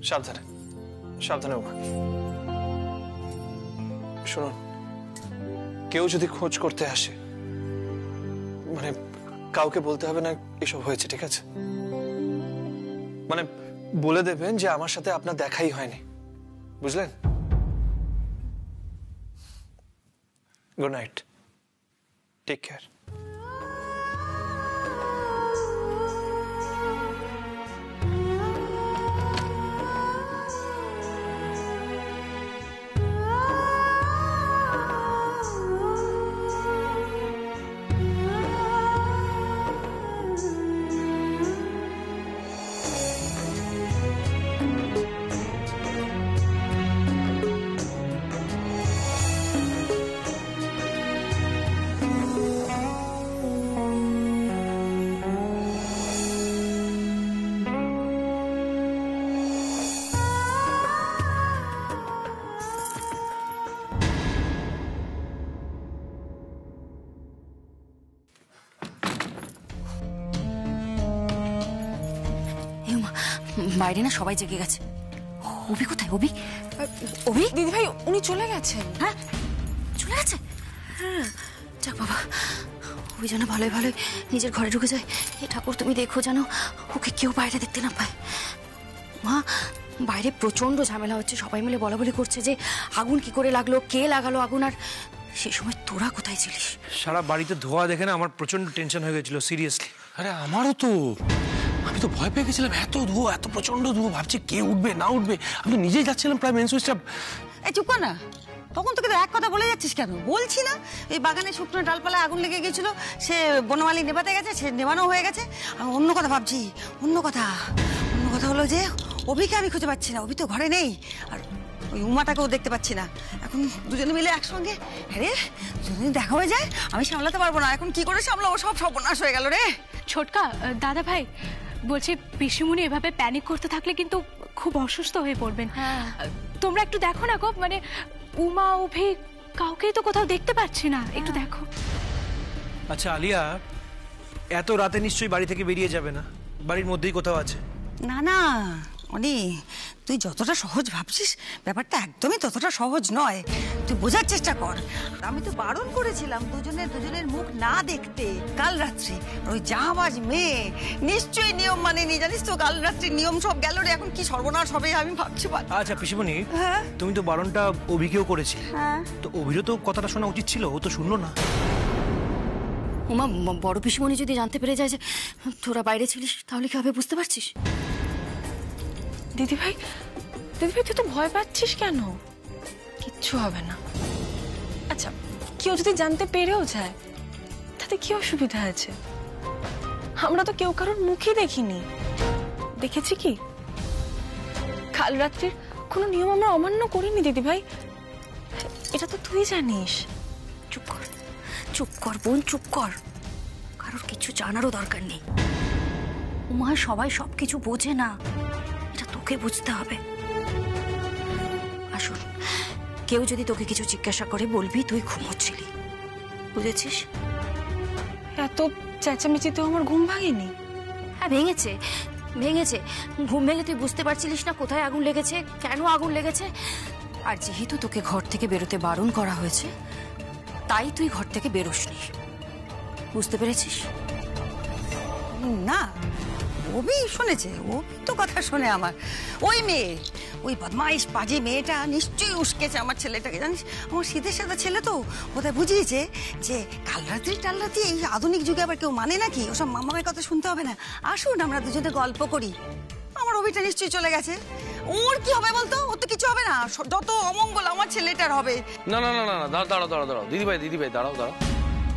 সাবধানে সাবধানে। শুনুন, কেউ যদি খোঁজ করতে আসে মানে কাউকে বলতে হবে না এসব হয়েছে, ঠিক আছে? মানে বলে দেবেন যে আমার সাথে আপনার দেখাই হয়নি, বুঝলেন? Good night, take care. বাইরে না সবাই জেগে গেছে। অভি কোথায়? অভি অভি দিদি ভাই উনি চলে গেছেন। হ্যাঁ চলে গেছে? যাক বাবা, ওই যেন ভালোই ভালোই নিজের ঘরে ঢুকে যায়। এ ঠাকুর তুমি দেখো যেন ওকে কেউ বাইরে দেখতে না পায়। মা, বাইরে প্রচন্ড ঝামেলা হচ্ছে, সবাই মিলে বলাবলি করছে যে আগুন কি করে লাগলো, কে লাগালো আগুন, আর সেই সময় তোরা কোথায় ছিলিস? সারা বাড়িতে ধোয়া দেখে না আমার প্রচন্ড টেনশন হয়ে গেছিল, সিরিয়াসলি। আরে আমারও তো, আমি তো ভয় পেয়ে গেছিলাম, এত ধোয়া, এত প্রচন্ড ধোয়া, ভাবছি কে উঠবে না উঠবে। আমি নিজেই যাচ্ছিলাম প্রায় মেন সুইচটা। এই চুপ কর না, তখন তোকে তো এক কথা বলে যাচ্ছিস কেন? বলছি না এই বাগানে শুকনো ডালপালায় আগুন লেগে গেছিল, সে বনমালী নেভাতে গেছে, সে নেভানো হয়ে গেছে। আমি অন্য কথা ভাবছি, অন্য কথা হলো যে অভিকে আমি খুঁজে পাচ্ছি না, অভি তো ঘরে নেই, আর ওই উমাটাকেও দেখতে পাচ্ছি না। এখন দুজনে মিলে একসঙ্গে, হ্যাঁ দুজনে দেখা হয়ে যায়, আমি সামলাতে পারবো না। এখন কি করে সামলাবো? সব সর্বনাশ হয়ে গেল রে। ছোটকা, দাদা ভাই বলছি পিসিমণি এভাবে প্যানিক করতে থাকলে কিন্তু খুব অসুস্থ হয়ে পড়বেন। তোমরা একটু দেখো না গো, মানে উমা অভি কাউকেই তো কোথাও দেখতে পাচ্ছি না, একটু দেখো। আচ্ছা আলিয়া, এত রাতে নিশ্চয়ই বাড়ি থেকে বেরিয়ে যাবে না, বাড়ির মধ্যেই কোথাও আছে? না না অনি, তুই যতটা সহজ ভাবছিস ব্যাপারটা একদমই ততটা সহজ নয়, তুই বোঝার চেষ্টা কর। আমি তো বারণ করেছিলাম দুজনের মুখ না দেখতে কাল রাত্রে। ওই জাহাবাজ মেয়ে নিশ্চয়ই নিয়ম মানেনি, জানিস তো, কাল রাত্রির নিয়ম সব গেল রে, এখন কি সর্বনাশ হবে আমি ভাবছি। আচ্ছা পিসিমণি, তুমি তো বারণটা অভিকেও করেছিলে, তো অভিরও তো কথাটা শোনা উচিত ছিল, ও তো শুনলো না। উমা, বড় পিসিমণি যদি জানতে পেরে যায় যে তোরা বাইরে ছিলিস তাহলে কি হবে বুঝতে পারছিস? দিদি ভাই তুই তো ভয় পাচ্ছিস কেন? কিচ্ছু হবে না। আচ্ছা কেউ যদি জানতে পেরেও যায় তাতে কি অসুবিধা আছে? আমরা তো কেউ কারোর মুখই দেখিনি, দেখেছি কি? কাল রাত্রির কোনো নিয়ম আমরা অমান্য করিনি দিদি ভাই, এটা তো তুই জানিস। চুপ কর, চুপ কর বোন, চুপ কর, কারোর কিছু জানারও দরকার নেই। উমা, সবাই সবকিছু বোঝে না, এটা তোকে বুঝতে হবে। আসুন, কেউ যদি তোকে কিছু জিজ্ঞাসা করে বলবি তুই ঘুমোচ্ছিলি, বুঝেছিস? এত চেঁচামেচিতেও আমার ঘুম ভাঙেনি। হ্যাঁ ভেঙেছে, ঘুম ভেঙে তুই বুঝতে পারছিলিস না কোথায় আগুন লেগেছে, কেন আগুন লেগেছে। আর যেহেতু তোকে ঘর থেকে বেরোতে বারণ করা হয়েছে তাই তুই ঘর থেকে বেরোসনি, বুঝতে পেরেছিস? না, অভি শুনেছে, অভি তো কথা শোনে আমার। ওই মেয়ে, ওই বদমাইশ পাজি মেয়েটা নিশ্চয়ই উস্কেছে আমার ছেলেটাকে, জানিস? আমার শীতের সাথে ছেলে তো, ওদের বুঝিয়েছে যে কাল রাত্রি এই আধুনিক যুগে আবার কেউ মানে নাকি, ওসব মামামের কথা শুনতে হবে না, আসুন আমরা দুজনে গল্প করি। আমার অভিটা নিশ্চয়ই চলে গেছে, ওর কি হবে বলতো? ওর তো কিছু হবে না, যত অমঙ্গল আমার ছেলেটার হবে। না না না না, দাঁড়াও দিদিভাই দাঁড়াও।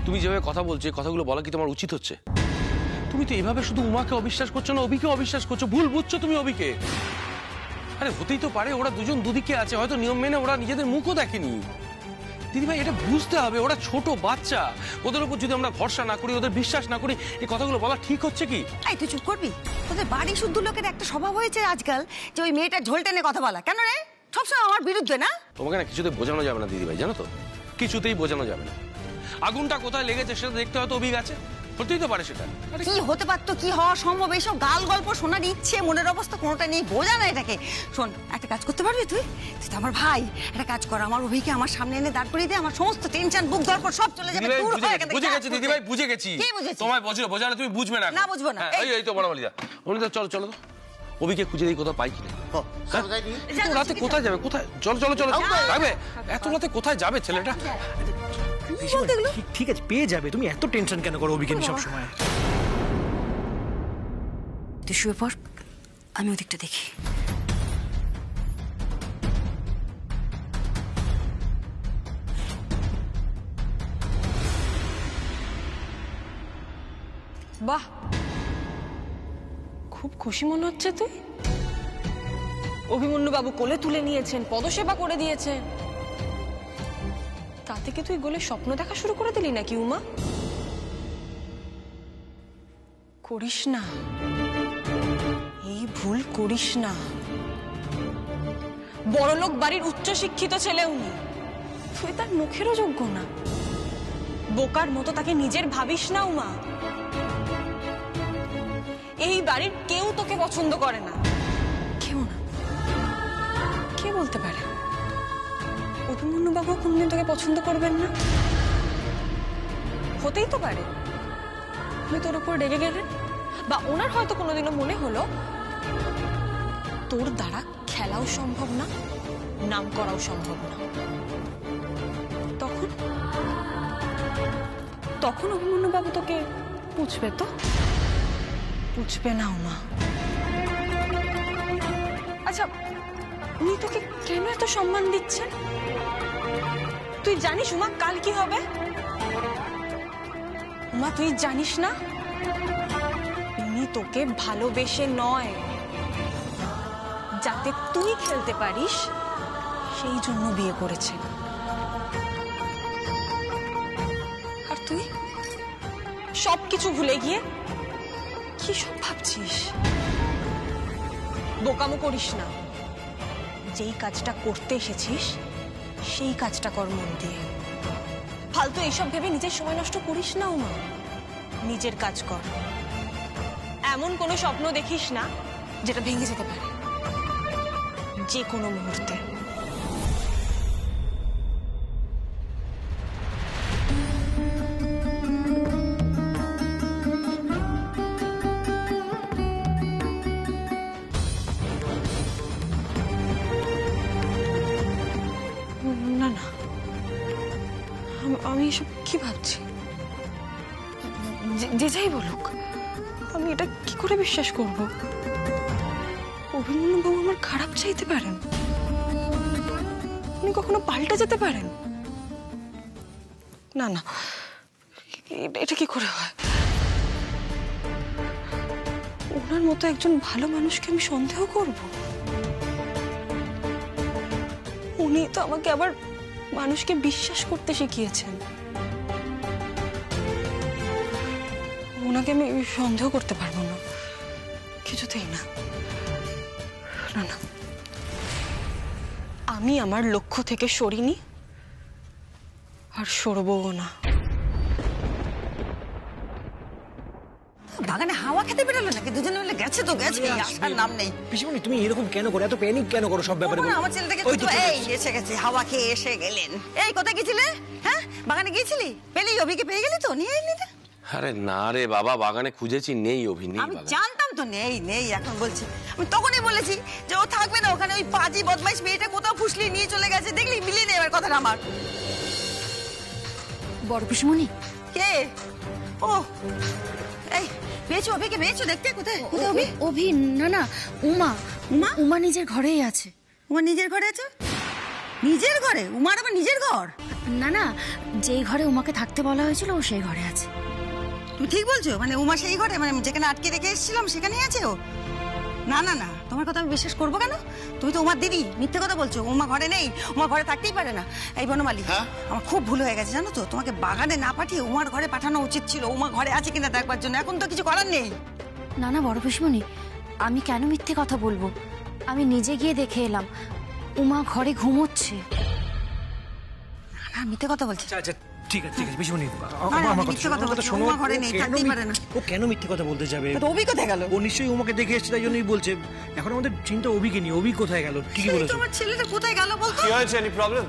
তুমি যেভাবে কথা বলছো, কথাগুলো বলা কি তোমার উচিত হচ্ছে? তুমি তো এভাবে শুধু উমাকে অবিশ্বাস করছো না, অভিকে অবিশ্বাস করছো, ভুল বুঝছো তুমি অভিকে। আরে হতেই তো পারে ওরা দুজন দুদিকে আছে, হয়তো নিয়ম মেনে ওরা নিজেদের মুখও দেখেনি। দিদিভাই এটা বুঝতে হবে, ওরা ছোট বাচ্চা, ওদের উপর যদি আমরা ভরসা না করি, ওদের বিশ্বাস না করি, এই কথাগুলো বলা ঠিক হচ্ছে কি? এই তুই চুপ করবি? তোদের বাড়ি শুদ্ধ লোকের একটা স্বভাব হয়েছে আজকাল যে ওই মেয়েটার ঝোল টেনে কথা বলা। কেন রে? সবসময় আমার বিরুদ্ধে না? তোমাকে না কিছুতেই বোঝানো যাবে না দিদিভাই, জানো তো, কিছুতেই বোঝানো যাবে না। আগুনটা কোথায় লেগেছে সেটা দেখতে হয়তো অভি গেছে, হতেই তো পারে সেটা। কি হতে পারতো, কি হওয়া সম্ভব, এইসব গাল গল্প শোনার ইচ্ছে মনের অবস্থা কোনোটা নেই, বোঝা না এটাকে। শোন, একটা কাজ করতে পারবি তুই? তুই তো আমার ভাই, একটা কাজ কর, আমার অভিকে আমার সামনে এনে দাঁড় করিয়ে দে, আমার সমস্ত টেনশন বুক ধরপর সব চলে যাবে। দিদিভাই, দূর বুঝে হয়ে গেছি, এখান থেকে বুঝে কাজ গেছি করতে। দিদিভাই, বুঝে গেছি। কি বুঝেছিস? তোমায় বোঝালে তুমি বুঝবে না। না, বুঝবো না। হ্যাঁ, এই তো বনমালীদা, বনমালীদা চলো চলো তো। অভিকে খুঁজে দিই কোথাও পাই কিনা। এত রাতে কোথায় যাবে? কোথায়? চলো চলো চলো, যাবে এত রাতে কোথায় যাবে ছেলেটা? ঠিক আছে, পেয়ে যাবে। তুমি এত টেনশন কেন করো অভিকে নিয়ে সবসময়? তুই শুয়ে পড়, আমি ওদিকটা দেখি। বাহ, খুব খুশি মনে হচ্ছে তুই। অভিমন্যু বাবু কোলে তুলে নিয়েছেন, পদসেবা করে দিয়েছেন, তা থেকে তুই গোলে স্বপ্ন দেখা শুরু করে দিলি নাকি উমা? করিস না, এই ভুল করিস না। বড়লোক বাড়ির উচ্চ শিক্ষিত ছেলে উনি, তুই তার মুখেরও যোগ্য না। বোকার মতো তাকে নিজের ভাবিস না উমা। এই বাড়ির কেউ তোকে পছন্দ করে না, কেউ না। কে বলতে পারে অভিমন্যু বাবু কোনদিন তোকে পছন্দ করবেন না? হতেই তো পারে উনি তোর উপর রেগে গেলেন, বা ওনার হয়তো কোনোদিনও মনে হলো তোর দ্বারা খেলাও সম্ভব না, নাম করাও সম্ভব না। তখন তখন অভিমন্যু বাবু তোকে পুছবে তো? পুছবে না উমা। আচ্ছা, উনি তোকে কেন এত সম্মান দিচ্ছেন? তুই জানিস উমা কাল কি হবে? উমা, তুই জানিস না উনি তোকে ভালোবেসে নয়, যাতে তুই খেলতে পারিস সেই জন্য বিয়ে করেছে। আর তুই সবকিছু ভুলে গিয়ে কি সব ভাবছিস? বোকামো করিস না। যেই কাজটা করতে এসেছিস সেই কাজটা কর মন দিয়ে। ফালতু এইসব ভেবে নিজের সময় নষ্ট করিস না উমা, নিজের কাজ কর। এমন কোনো স্বপ্ন দেখিস না যেটা ভেঙে যেতে পারে যে কোনো মুহূর্তে। না না, আমি এসব কি ভাবছি? যে যাই বলুক, আমি এটা কি করে বিশ্বাস করব? অভিমন্যু বাবু আমার খারাপ চাইতে পারেন? উনি কখনো পাল্টে যেতে পারেন? না না, এটা কি করে হয়? ওনার মতো একজন ভালো মানুষকে আমি সন্দেহ করব? উনি তো আমাকে আবার মানুষকে বিশ্বাস করতে শিখিয়েছেন। ওনাকে আমি সন্দেহ করতে পারবো না, কিছুতেই না। না না, আমি আমার লক্ষ্য থেকে সরিনি আর সরবও না। বাগানে হাওয়া খেতে বেরোলো নাকি? দুজনে মিলে গেছে তো গেছে, আসার নাম নেই। পিসিমণি, তুমি এরকম কেন করো? এত প্যানিক কেন করো সব ব্যাপারে? আমার ছেলেটাকে তো এই এসে গেছে, হাওয়া খেয়ে এসে গেলেন। এই কোথায় গেছিলে? হ্যাঁ, বাগানে গিয়েছিলি? পেলি? অভিকে পেয়ে গেলি তো? নিয়ে এলি না? আরে না রে বাবা, বাগানে খুঁজেছি, নেই অভি, নেই আমি বাগানে। জানতাম তো নেই নেই, এখন বলছি। আমি তখনই বলেছি যে ও থাকবে না ওখানে, ওই পাজি বদমাইশ মেয়েটা কোথাও ফুসলি নিয়ে চলে গেছে। দেখলি, মিলিয়ে নেই এবার কথাটা আমার। বড় পিসমণি, কে? ও, এই পেয়েছো অভিকে? পেয়েছো? দেখতে কোথায় কোথায় অভি? অভি না না, উমা। উমা? উমা নিজের ঘরেই আছে। উমা নিজের ঘরে আছে? নিজের ঘরে? উমার আবার নিজের ঘর? না না, যেই ঘরে উমাকে থাকতে বলা হয়েছিল ও সেই ঘরে আছে। তুমি ঠিক বলছো? মানে উমা সেই ঘরে, মানে যেখানে আটকে রেখে এসেছিলাম সেখানেই আছে ও? না না না, তোমার কথা আমি বিশ্বাস করবো কেন? তুমি তো উমার দিদি, মিথ্যে কথা বলছো। উমা ঘরে নেই, উমা ঘরে থাকতেই পারে না। এই বনমালী, আমার খুব ভুল হয়ে গেছে জানো তো। তোমাকে বাগানে না পাঠিয়ে উমার ঘরে পাঠানো উচিত ছিল, উমা ঘরে আছে কিনা দেখবার জন্য। এখন তো কিছু করার নেই। না না বড় পিসমণি, আমি কেন মিথ্যে কথা বলবো? আমি নিজে গিয়ে দেখে এলাম, উমা ঘরে ঘুমোচ্ছে। না, মিথ্যে কথা বলছি। আচ্ছা, ঠিক আছে পিসিমণি আমি মিথ্যে কথা বলছি, উমা ঘরে নেই, থাকতেই পারে না। ও কেন মিথ্যে কথা বলতে যাবে? তো অভি কোথায় গেল? ও নিশ্চয়ই উমাকে দেখে এসেছে, তাই জন্যই বলছে। এখন আমাদের চিন্তা অভিকে নিয়ে, অভি কোথায় গেল? ঠিকই এই বলেছো। তোমার ছেলেটা কোথায় গেল বলতো? কি হয়েছে? Any problem?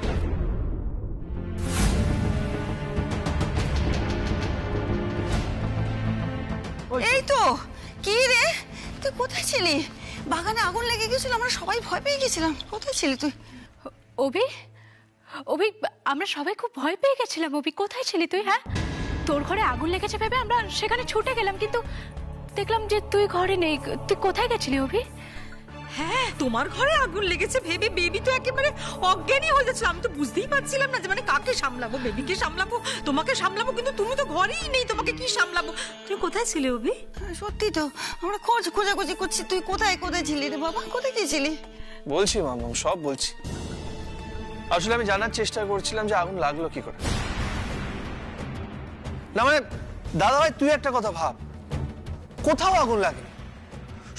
এই তো। কি রে, তুই কোথায় ছিলি? বাগানে আগুন লেগে গেছিল, আমরা সবাই ভয় পেয়ে গেছিলাম। কোথায় ছিলি তুই? অভি, অভি, আমরা সবাই খুব ভয় পেয়ে গেছিলাম। অভি, কোথায় ছিলি তুই? হ্যাঁ, তোর ঘরে আগুন লেগেছে ভেবে আমরা সেখানে ছুটে গেলাম, কিন্তু দেখলাম যে তুই ঘরে নেই। তুই কোথায় গেছিলি অভি? হ্যাঁ, তোমার ঘরে আগুন লেগেছে ভেবে বেবি তো একেবারে অজ্ঞানী হয়ে যাচ্ছিল। আমি তো বুঝতেই পারছিলাম না যে মানে কাকে সামলাবো, বেবিকে সামলাবো, তোমাকে সামলাবো, কিন্তু তুমি তো ঘরেই নেই, তোমাকে কি সামলাবো? তুমি কোথায় ছিলে অভি? সত্যি তো, আমরা খোঁজাখুঁজি করছি। তুই কোথায় ছিলি রে বাবা? কোথায় গিয়েছিলি? বলছি মামা, সব বলছি। আসলে আমি জানার চেষ্টা করছিলাম যে আগুন লাগলো কি করে। না মানে দাদা ভাই, তুই একটা কথা ভাব, কোথাও আগুন লাগেনি,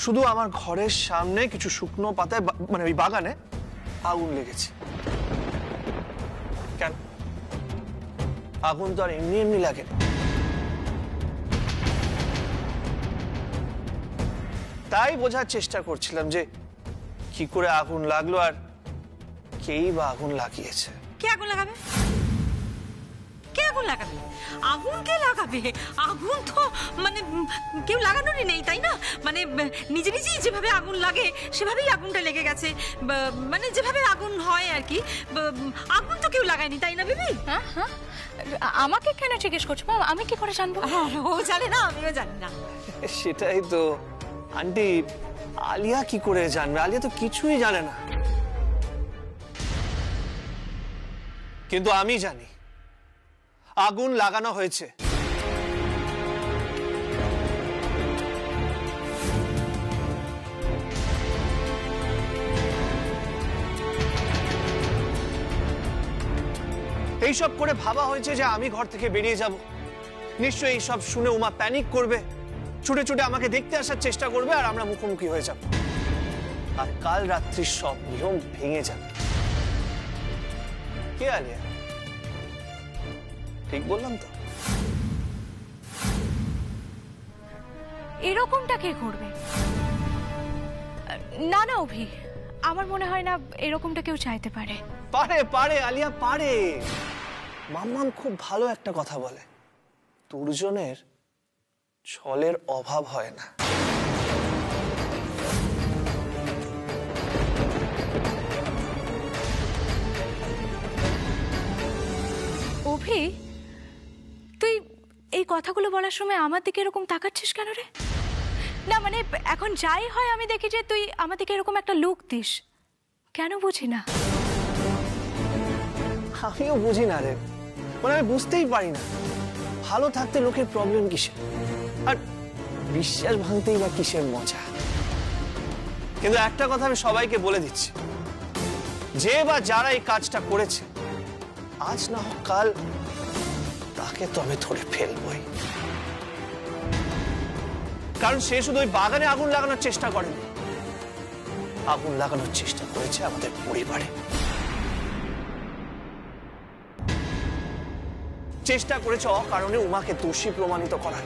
শুধু আমার ঘরের সামনে কিছু শুকনো পাতায় মানে ওই বাগানে আগুন লেগেছে। কেন? আগুন তো আর এমনি এমনি লাগে না। তাই বোঝার চেষ্টা করছিলাম যে কি করে আগুন লাগলো আর কেই বা আগুন লাগিয়েছে। কে আগুন লাগাবে? কে আগুন লাগাবে? আগুন কে লাগাবে? আগুন তো মানে কেউ লাগানোরই নেই, তাই না? মানে নিজে নিজেই যেভাবে আগুন লাগে সেভাবেই আগুনটা লেগে গেছে। মানে যেভাবে আগুন হয় আর কি, আগুন তো কেউ লাগায়নি, তাই না বেবি? হ্যাঁ হ্যাঁ, আমাকে কেন জিজ্ঞেস করছো? আমি কি করে জানবো? ও জানে না, আমিও জানি না। সেটাই তো আন্টি, আলিয়া কি করে জানবে? আলিয়া তো কিছুই জানে না। কিন্তু আমি জানি আগুন লাগানো হয়েছে। এইসব করে ভাবা হয়েছে যে আমি ঘর থেকে বেরিয়ে যাব, নিশ্চয়ই এইসব শুনে উমা প্যানিক করবে, ছুটে ছুটে আমাকে দেখতে আসার চেষ্টা করবে, আর আমরা মুখোমুখি হয়ে যাব, আর কাল রাত্রির সব নিয়ম ভেঙে যাবে। কে আলিয়া? ঠিক বললাম তো? এরকমটা কে করবে? না না অভি, আমার মনে হয় না এরকমটা কেউ চাইতে পারে। পারে পারে আলিয়া, পারে। মাম্মাম খুব ভালো একটা কথা বলে, দুর্জনের ছলের অভাব হয় না। অভি, তুই এই কথাগুলো বলার সময় আমার দিকে এরকম তাকাচ্ছিস কেন রে? না মানে এখন যাই হয় আমি দেখি যে তুই আমার দিকে এরকম একটা লুক দিস কেন, বুঝি না। আমিও বুঝি না রে, মানে আমি বুঝতেই পারি না ভালো থাকতে লোকের প্রবলেম কিসে, আর বিশ্বাস ভাঙতেই বা কিসের মজা। কিন্তু একটা কথা আমি সবাইকে বলে দিচ্ছি, যে বা যারা এই কাজটা করেছে, আজ না হোক কাল তাকে তো আমি ধরে ফেলবই। কারণ সে শুধু ওই বাগানে আগুন লাগানোর চেষ্টা করেনি, আগুন লাগানোর চেষ্টা করেছে আমাদের পরিবারে। চেষ্টা করেছে অকারণে উমাকে দোষী প্রমাণিত করার,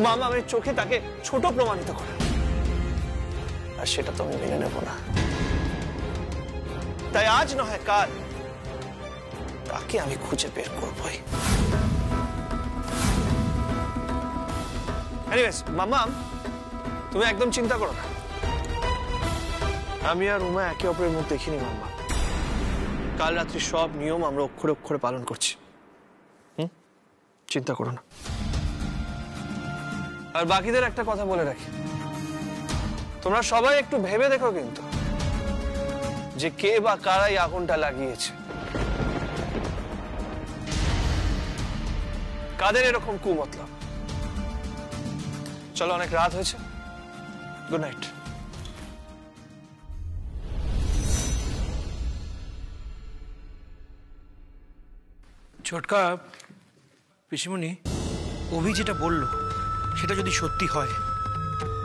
মামামের চোখে তাকে ছোট প্রমাণিত করার, আর সেটা তো আমি মেনে নেব না। তাই আজ না হয় কাল তাকে আমি খুঁজে বের করবই। এনিওয়েজ মামাম, তুমি একদম চিন্তা করো না, আমি আর উমা একে অপরের মুখ দেখিনি মাম্মা। কাল রাত্রি সব নিয়ম আমরা অক্ষরে অক্ষরে পালন করছি। চিন্তা করো না। আর বাকিদের একটা কথা বলে রাখি, তোমরা সবাই একটু ভেবে দেখো কিন্তু যে কে বা কারাই আগুনটা লাগিয়েছে, কাদের এরকম কুমতলব। চলো, অনেক রাত হয়েছে, গুড নাইট। ছোটকা, পিসিমণি, অভি যেটা বলল সেটা যদি সত্যি হয়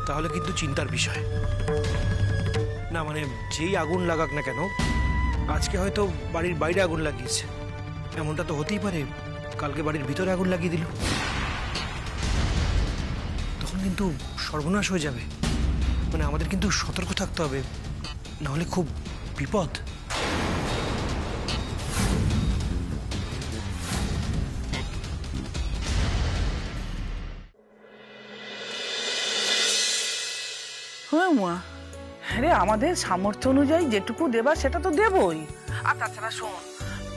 তাহলে কিন্তু চিন্তার বিষয়। না মানে যেই আগুন লাগাক না কেন, আজকে হয়তো বাড়ির বাইরে আগুন লাগিয়েছে, এমনটা তো হতেই পারে কালকে বাড়ির ভিতরে আগুন লাগিয়ে দিল, তখন কিন্তু সর্বনাশ হয়ে যাবে। মানে আমাদের কিন্তু সতর্ক থাকতে হবে, নাহলে খুব বিপদ। হ্যাঁ মা, আরে আমাদের সামর্থ্য অনুযায়ী যেটুকু দেবার সেটা তো দেবই। আর তাছাড়া শোন,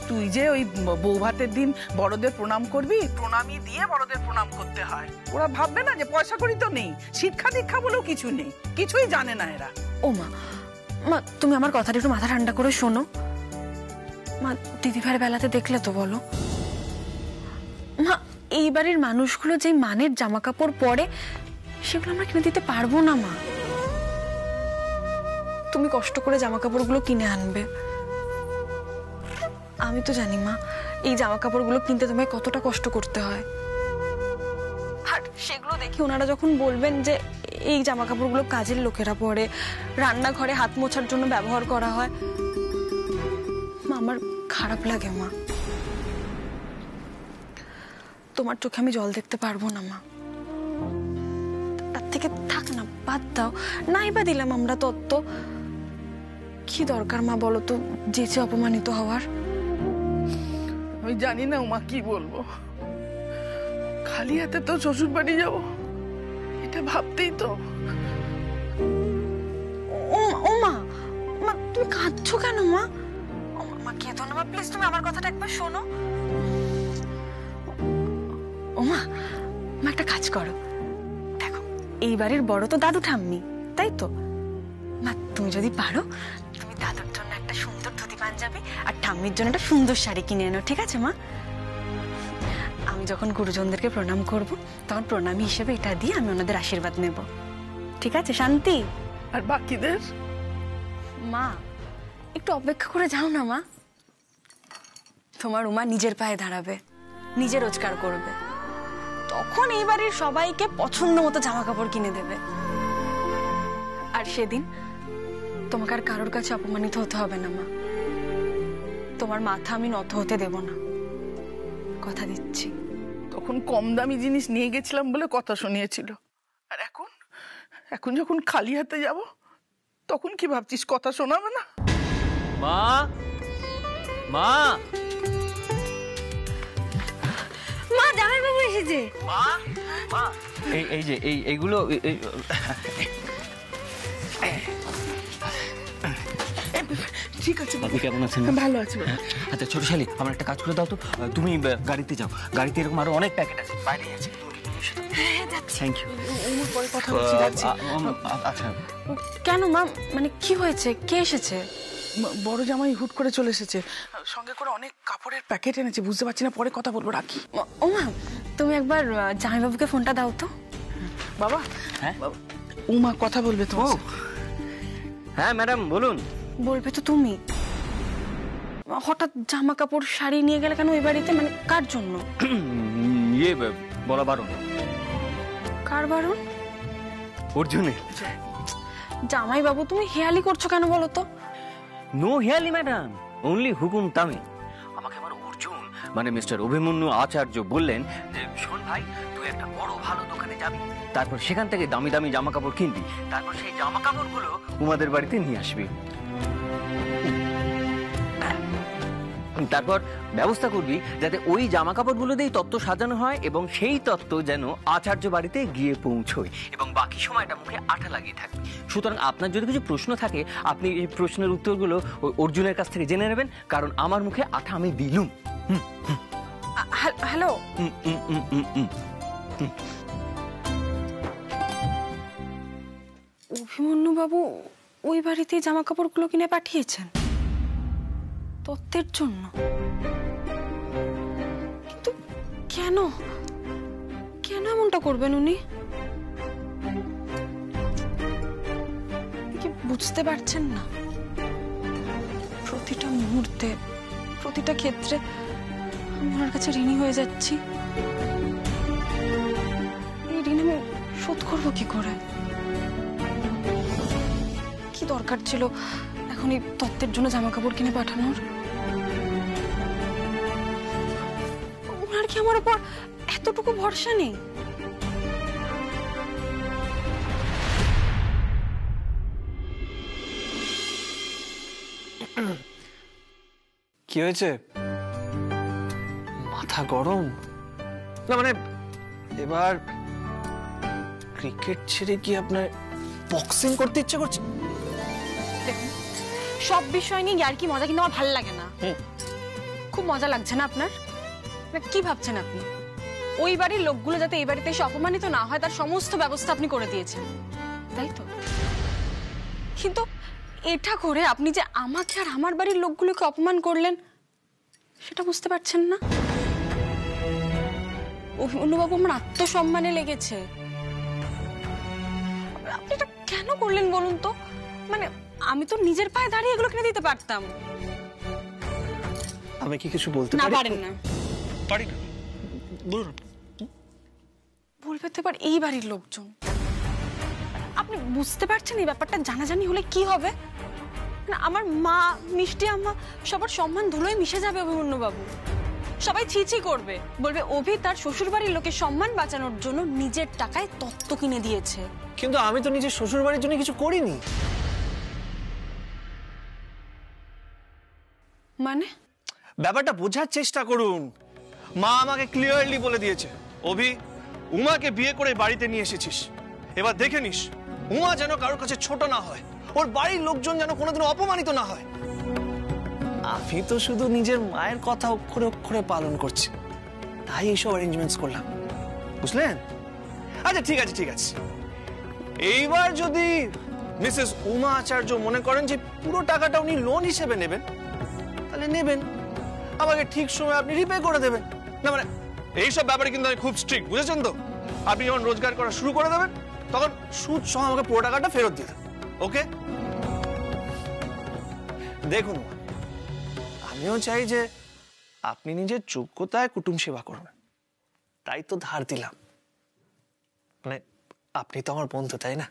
তুই যে ওই বউ ভাতের দিন বড়দের প্রণাম করবি, প্রণামী দিয়ে বড়দের প্রণাম করতে হয়। ওরা ভাববে না যে পয়সা করি তো নেই, শিক্ষা দীক্ষা বলেও কিছু নেই, কিছুই জানে না এরা। ও মা, মা তুমি আমার কথাটা একটু মাথা ঠান্ডা করে শোনো। মা দিদিভাইয়ের বেলাতে দেখলে তো বলো মা, এই বাড়ির মানুষগুলো যেই মানের জামা কাপড় পরে সেগুলো আমরা কিনে দিতে পারবো না মা। তুমি কষ্ট করে জামা কাপড়গুলো কিনে আনবে, আমি তো জানি মা এই জামা কাপড়গুলো কিনতে তোমায় কতটা কষ্ট করতে হয়। আর সেগুলো দেখি ওনারা যখন বলবেন যে এই জামা কাপড়গুলো কাজের লোকেরা পরে, রান্নাঘরে হাত মোছার জন্য ব্যবহার করা হয়, মা আমার খারাপ লাগে মা। তোমার চোখে আমি জল দেখতে পারবো না মা। তার থেকে থাক না, বাদ দাও, নাই বা দিলাম আমরা তত্ত্ব। কি দরকার মা বলো তো যেচে অপমানিত হওয়ার? আমি জানি না মা কি বলবো, খালি হাতে তো শ্বশুর বাড়ি যাবো, এটা ভাবতেই তো। ও মা, মা তুমি কাঁদছো কেন মা? মা কেঁদো না মা, প্লিজ তুমি আমার কথাটা একবার শোনো। ও মা, মা একটা কাজ করো, দেখো এই বাড়ির বড় তো দাদু ঠাম্মি, তাই তো? মা তুমি যদি পারো তুমি দাদুর জন্য একটা সুন্দর ধুতি পাঞ্জাবি আর ঠাম্মির জন্য একটা সুন্দর শাড়ি কিনে এনো, ঠিক আছে মা? আমি যখন গুরুজনদেরকে প্রণাম করব তখন প্রণামী হিসেবে এটা দিয়ে আমি ওনাদের আশীর্বাদ নেব, ঠিক আছে শান্তি? আর বাকিদের? মা একটু অপেক্ষা করে যাও না মা, তোমার উমা নিজের পায়ে দাঁড়াবে, নিজে রোজগার করবে, তখন এই বাড়ির সবাইকে পছন্দ মতো জামা কাপড় কিনে দেবে। আর সেদিন তোমাকে আর কারোর কাছে অপমানিত হতে হবে না মা। তোমার মাথা আমি নত হতে দেব না, কথা দিচ্ছি। তখন কম দামি জিনিস নিয়ে গেছিলাম বলে কথা শুনিয়েছিল, আর এখন এখন যখন খালি হাতে যাব তখন কি ভাবছিস কথা শোনাবে না? মা, মা, মা জামাই বাবু এসেছে। মা, মা, এই যে এইগুলো ঠিক আছে, আপনি কেমন আছেন? ভালো আছি। আচ্ছা ছোট শালি, আমার একটা কাজ করে দাও তো, তুমি গাড়িতে যাও, গাড়িতে এরকম আরো অনেক প্যাকেট আছে, বাইরে আছে। Thank you. পরে কথা বলছি, যাচ্ছি। আচ্ছা কেন মা, মানে কি হয়েছে? কে এসেছে? বড় জামাই হুট করে চলে এসেছে, সঙ্গে করে অনেক কাপড়ের প্যাকেট এনেছে, বুঝতে পারছি না, পরে কথা বলবো, রাখি। ও মা তুমি একবার জামাইবাবুকে ফোনটা দাও তো। বাবা, হ্যাঁ উমা কথা বলবে তো? হ্যাঁ ম্যাডাম বলুন। বলবে তো তুমি, হঠাৎ জামা কাপড় শাড়ি নিয়ে গেলে কেন ওই বাড়িতে? মানে কার জন্য? ইয়ে বলা বারণ। কার বারণ? অর্জুনের। জামাই বাবু তুমি হেয়ালি করছো কেন বলো তো? নো হেয়ালি ম্যাডাম, অনলি হুকুম তামি। আমাকে আমার অর্জুন মানে মিস্টার অভিমন্যু আচার্য বললেন যে শোন ভাই, তুই একটা বড় ভালো দোকানে যাবি, তারপর সেখান থেকে দামি দামি জামা কাপড় কিনবি, তারপর সেই জামা কাপড়গুলো উমাদের বাড়িতে নিয়ে আসবি, তারপর ব্যবস্থা করবি যাতে ওই জামা কাপড়গুলো দিয়েই তত্ত্ব সাজানো হয় এবং সেই তত্ত্ব যেন আচার্য বাড়িতে গিয়ে পৌঁছয় এবং বাকি সময়টা মুখে আঠা লাগিয়ে থাকবে। সুতরাং আপনার যদি কিছু প্রশ্ন থাকে আপনি এই প্রশ্নের উত্তরগুলো ওই অর্জুনের কাছ থেকে জেনে নেবেন, কারণ আমার মুখে আঠা আমি দিলুম। হ্যালো, অভিমন্যু বাবু ওই বাড়িতে জামা কাপড়গুলো কিনে পাঠিয়েছেন তত্ত্বের জন্য, কিন্তু কেন কেন এমনটা করবেন উনি? কি বুঝতে পারছেন না? প্রতিটা মুহূর্তে প্রতিটা ক্ষেত্রে আমি ওনার কাছে ঋণী হয়ে যাচ্ছি। এই ঋণ আমি শোধ করবো কি করে? কি দরকার ছিল এখন এই তত্ত্বের জন্য জামা কাপড় কিনে পাঠানোর? ওনার কি আমার উপর এতটুকু ভরসা নেই? কি হয়েছে? মাথা গরম? না মানে এবার ক্রিকেট ছেড়ে কি আপনার বক্সিং করতে ইচ্ছে করছে? দেখুন, সব বিষয় নিয়ে ইয়ার্কি মজা কিন্তু আমার ভালো লাগে না। খুব মজা লাগছে না আপনার? কি ভাবছেন আপনি? ওই বাড়ির লোকগুলো যাতে এই বাড়িতে এসে অপমানিত না হয় তার সমস্ত ব্যবস্থা আপনি করে দিয়েছেন, তাই তো? কিন্তু এটা করে আপনি যে আমাকে আর আমার বাড়ির লোকগুলোকে অপমান করলেন সেটা বুঝতে পারছেন না? অভিমন্যুবাবু, আমার আত্মসম্মানে লেগেছে। আপনি এটা কেন করলেন বলুন তো? মানে আমি তো নিজের পায়ে দাঁড়িয়ে এগুলো কিনে দিতে পারতাম। আমি কি কিছু বলতে না পারি? পারেন না। পারি না, বলুন। বলবে তো এবার এই বাড়ির লোকজন। আপনি বুঝতে পারছেন এই ব্যাপারটা জানাজানি হলে কি হবে? আমার মা, মিষ্টি আম্মা সবার সম্মান ধুলোয় মিশে যাবে অভিমন্যুবাবু। সবাই ছি ছি করবে, বলবে অভি তার শ্বশুর বাড়ির লোকের সম্মান বাঁচানোর জন্য নিজের টাকায় তত্ত্ব কিনে দিয়েছে। কিন্তু আমি তো নিজের শ্বশুর বাড়ির জন্য কিছু করিনি। মানে ব্যাপারটা বোঝার চেষ্টা করুন। মা আমাকে ক্লিয়ারলি বলে দিয়েছে, অভি, উমাকে বিয়ে করে বাড়িতে নিয়ে এসেছিস, এবার দেখে নিস উমা যেন কারোর কাছে ছোট না হয়, ওর বাড়ির লোকজন যেন কোনোদিনও অপমানিত না হয়। আমি তো শুধু নিজের মায়ের কথা অক্ষরে অক্ষরে পালন করছি, তাই এইসব অ্যারেঞ্জমেন্টস করলাম, বুঝলেন? আচ্ছা ঠিক আছে ঠিক আছে, এইবার যদি মিসেস উমা আচার্য মনে করেন যে পুরো টাকাটা উনি লোন হিসেবে নেবেন, তাহলে নেবেন, আমাকে ঠিক সময় আপনি রিপে করে দেবেন। না মানে এইসব ব্যাপারে কিন্তু আমি খুব স্ট্রিক্ট, বুঝেছেন তো? আপনি যখন রোজগার করা শুরু করে দেবেন তখন সুদ সহ আমাকে পুরো টাকাটা ফেরত দিবেন, ওকে? দেখুন, আমিও চাই যে আপনি নিজের যোগ্যতায় কুটুম সেবা করবেন, তাই তো ধার দিলাম। মানে আপনি তো আমার বন্ধু, তাই না?